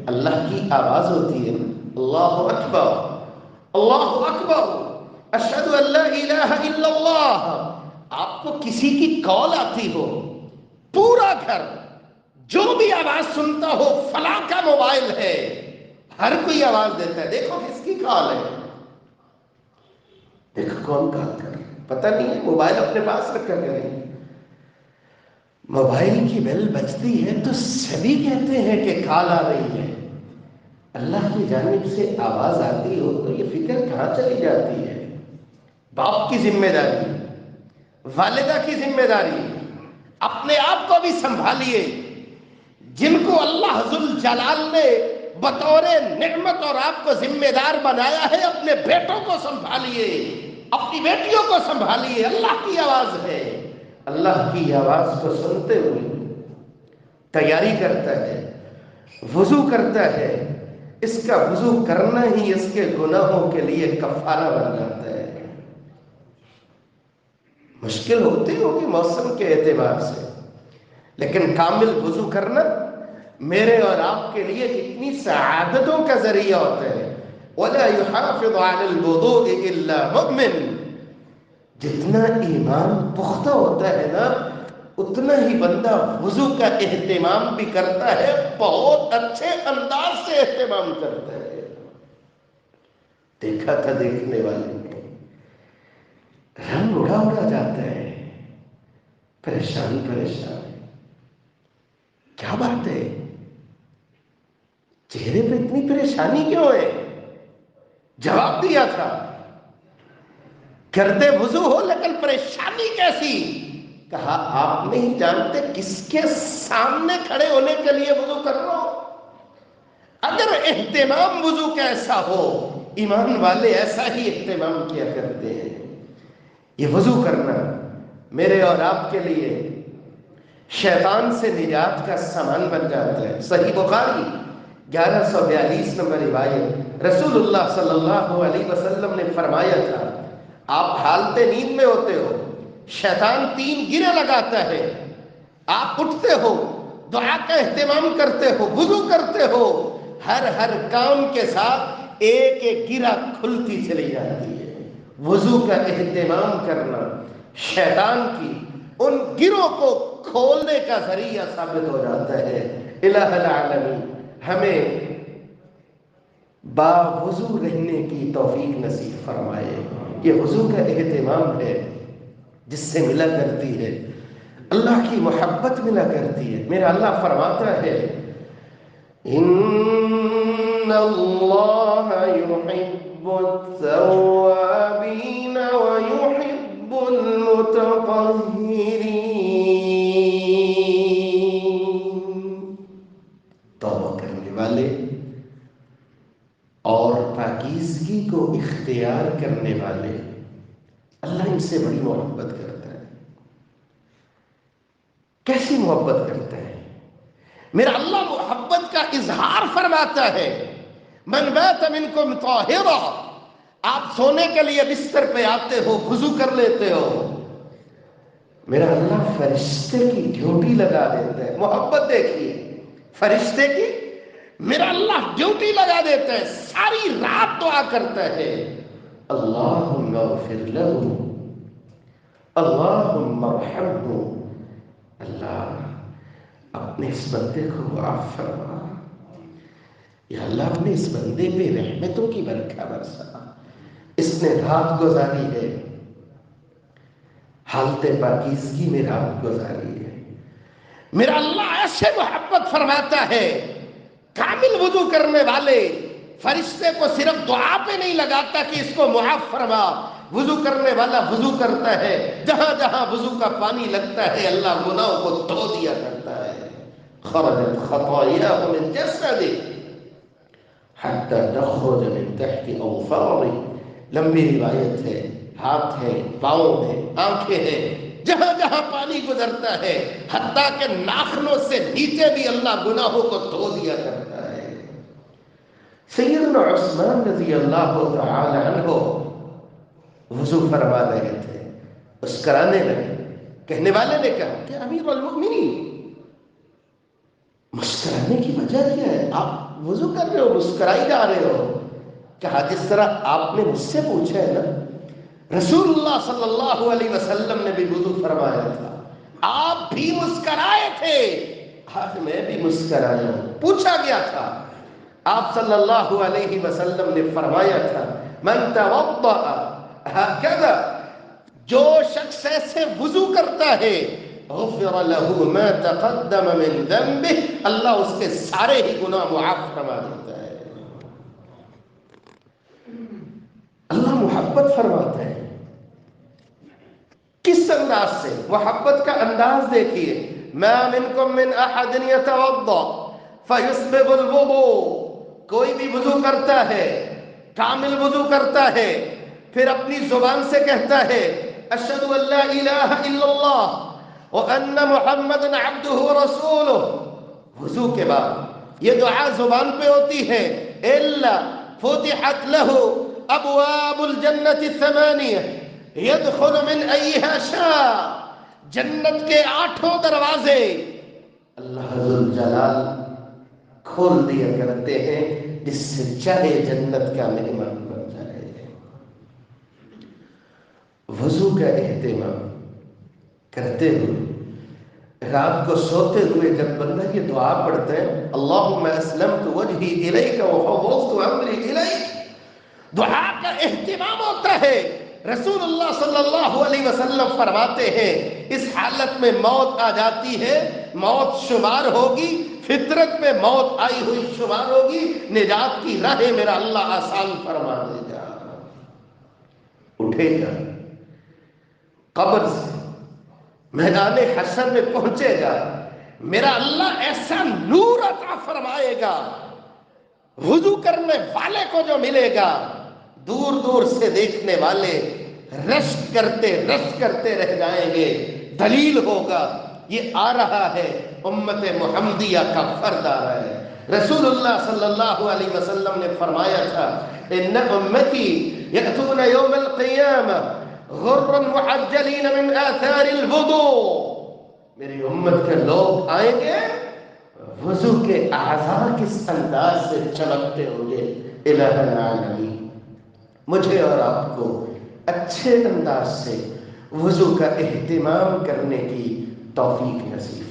اللہ کی آواز ہوتی ہے، اللہ اکبر، اللہ اکبر، اشہد ان لا الہ الا اللہ۔ آپ کو کسی کی کال آتی ہو، پورا گھر جو بھی آواز سنتا ہو فلاں کا موبائل ہے، ہر کوئی آواز دیتا ہے، دیکھو کس کی کال ہے، دیکھو کون کال کر رہا ہے، پتہ نہیں ہے، موبائل اپنے پاس رکھا کریں۔ موبائل کی بیل بجتی ہے تو سبھی کہتے ہیں کہ کال آ رہی ہے، اللہ کی جانب سے آواز آتی ہو تو یہ فکر کہاں چلی جاتی ہے؟ باپ کی ذمہ داری، والدہ کی ذمہ داری، اپنے آپ کو بھی سنبھالیے۔ جن کو اللہ ذوالجلال نے بطور نعمت اور آپ کو ذمہ دار بنایا ہے، اپنے بیٹوں کو سنبھالیے، اپنی بیٹیوں کو سنبھالیے، اللہ کی آواز ہے۔ اللہ کی آواز کو سنتے ہوئے تیاری کرتا ہے، وضو کرتا ہے، اس کا وضو کرنا ہی اس کے گناہوں کے لیے کفارہ بن جاتا ہے۔ مشکل ہوتی ہوگی موسم کے اعتبار سے، لیکن کامل وضو کرنا میرے اور آپ کے لیے اتنی سعادتوں کا ذریعہ ہوتا ہے۔ وَلَا يُحَافِظُ عَلَى الْوُضُوءِ إِلَّا مُؤْمِنٌ۔ جتنا ایمان پختہ ہوتا ہے نا، اتنا ہی بندہ وضو کا اہتمام بھی کرتا ہے، بہت اچھے انداز سے اہتمام کرتا ہے۔ دیکھا تھا دیکھنے والے نے، رنگ اڑا اڑا جاتا ہے، پریشان پریشان، کیا بات ہے، چہرے پہ اتنی پریشانی کیوں ہے؟ جواب دیا تھا، کرتے وضو ہو لیکن پریشانی کیسی؟ کہا آپ نہیں جانتے کس کے سامنے کھڑے ہونے کے لیے وضو کر رہا ہو؟ اگر اہتمام وضو کا ایسا ہو، ایمان والے ایسا ہی اہتمام کیا کرتے ہیں۔ یہ وضو کرنا میرے اور آپ کے لیے شیطان سے نجات کا سامان بن جاتا ہے۔ صحیح بخاری 1142 نمبر روایت، رسول اللہ صلی اللہ علیہ وسلم نے فرمایا تھا، آپ حالت نیند میں ہوتے ہو، شیطان 3 گرے لگاتا ہے، آپ اٹھتے ہو، دعا کا اہتمام کرتے ہو، وضو کرتے ہو، ہر کام کے ساتھ ایک ایک گرہ کھلتی چلی جاتی ہے۔ وضو کا اہتمام کرنا شیطان کی ان گروں کو کھولنے کا ذریعہ ثابت ہو جاتا ہے۔ الہ العالمین ہمیں با وضو رہنے کی توفیق نصیب فرمائے۔ یہ وضو کا اہتمام ہے جس سے ملا کرتی ہے اللہ کی محبت، ملا کرتی ہے۔ میرا اللہ فرماتا ہے، ان اللہ یحب التوابین ویحب المتطہرین۔ توبہ کرنے والے اور پاکیزگی کو اختیار کرنے والے، اللہ ان سے بڑی محبت کرتا ہے۔ کیسی محبت کرتا ہے؟ میرا اللہ محبت کا اظہار فرماتا ہے، من بات منکم طاہرا، آپ سونے کے لیے بستر پہ آتے ہو، وضو کر لیتے ہو، میرا اللہ فرشتے کی ڈیوٹی لگا دیتا ہے۔ محبت دیکھیے فرشتے کی، میرا اللہ ڈیوٹی لگا دیتا ہے، ساری رات دعا کرتا ہے، اللہم اغفر لہ، اللہم ارحمہ، اللہ اپنے اس بندے کو معاف فرما، یا اللہ اپنے اس بندے پہ رحمتوں کی برکھا برسا، اس نے رات گزاری ہے، حالت پاکیزگی میں رات گزاری ہے۔ میرا اللہ ایسے محبت فرماتا ہے، کامل وضو کرنے والے فرشتے کو صرف دعا پہ نہیں لگاتا کہ اس کو معاف فرما، وضو کرنے والا وضو کرتا ہے، جہاں جہاں وضو کا پانی لگتا ہے اللہ گناہوں کو دھو دیا کرتا ہے۔ خرجت خطاياه من جسده حتى تخرج من تحت اظفاره، لمبی روایت ہے، ہاتھ ہے، پاؤں ہے، آنکھیں ہیں، جہاں جہاں پانی گزرتا ہے حتیٰ کہ ناخنوں سے نیچے بھی اللہ گناہوں کو دھو دیا کرتا ہے۔ سیدنا عثمان رضی اللہ تعالی عنہ وضو فرما رہے تھے، مسکرانے لگے، کہنے والے نے کہا کہ امیر المؤمنین، مسکرانے کی وجہ کیا ہے؟ آپ وضو کر رہے ہو مسکرائی جا رہے ہو. کہا جس طرح آپ نے مجھ سے پوچھا ہے نا، رسول اللہ صلی اللہ علیہ وسلم نے بھی وضو فرمایا تھا، آپ بھی مسکرائے تھے، آج میں بھی مسکرایا ہوں. پوچھا گیا تھا، آپ صلی اللہ علیہ وسلم نے فرمایا تھا من توضأ ہکذا، جو شخص ایسے وضو کرتا ہے غفر له ما تقدم من ذنبه، اللہ اس کے سارے ہی گناہ معاف فرما دیتا ہے. اللہ محبت فرماتا ہے. کس انداز سے؟ محبت کا انداز دیکھیے. ما منکم من احد یتوضا فیسبغ الوضوء، کوئی بھی وضو کرتا ہے، کامل وضو کرتا ہے، پھر اپنی زبان سے کہتا ہے اشہد ان لا الہ الا اللہ وان محمد عبدہ ورسولہ، وضو کے بعد یہ دعا زبان پہ ہوتی ہے، الا فتحت له ابواب الجنت الثمانیہ یدخل من ایہا شاء، جنت کے 8 دروازے اللہ ذوالجلال کھول دیا کرتے ہیں، جس سے چاہے جنت کا مہمان بن جائے. وضو کا اہتمام کرتے ہوئے، رات کو سوتے ہوئے جب بندہ یہ دعا پڑھتا ہے اللہم اسلمت وجہی الیک وفوضت امری الیک، دعا کا اہتمام ہوتا ہے. رسول اللہ صلی اللہ علیہ وسلم فرماتے ہیں اس حالت میں موت آ جاتی ہے، موت شمار ہوگی، فطرت میں موت آئی ہوئی شمار ہوگی، نجات کی راہ میرا اللہ آسان فرما دے گا. اٹھے گا قبر سے، میدان حشر میں پہنچے گا، میرا اللہ ایسا نور عطا فرمائے گا، وضو کرنے والے کو جو ملے گا دور دور سے دیکھنے والے رشک کرتے رہ جائیں گے. دلیل ہوگا یہ آ رہا ہے، امت محمدیہ کا فرد آ رہا ہے. رسول اللہ صلی اللہ علیہ وسلم نے فرمایا تھا ان امتی یأتون یوم القیامہ غرا محجلین من آثار الوضوء، میری امت کے لوگ آئیں گے وضو کے اعضاء کس انداز سے چمکتے ہوں گے. الہ العالمین مجھے اور آپ کو اچھے انداز سے وضو کا اہتمام کرنے کی توفیق نصیب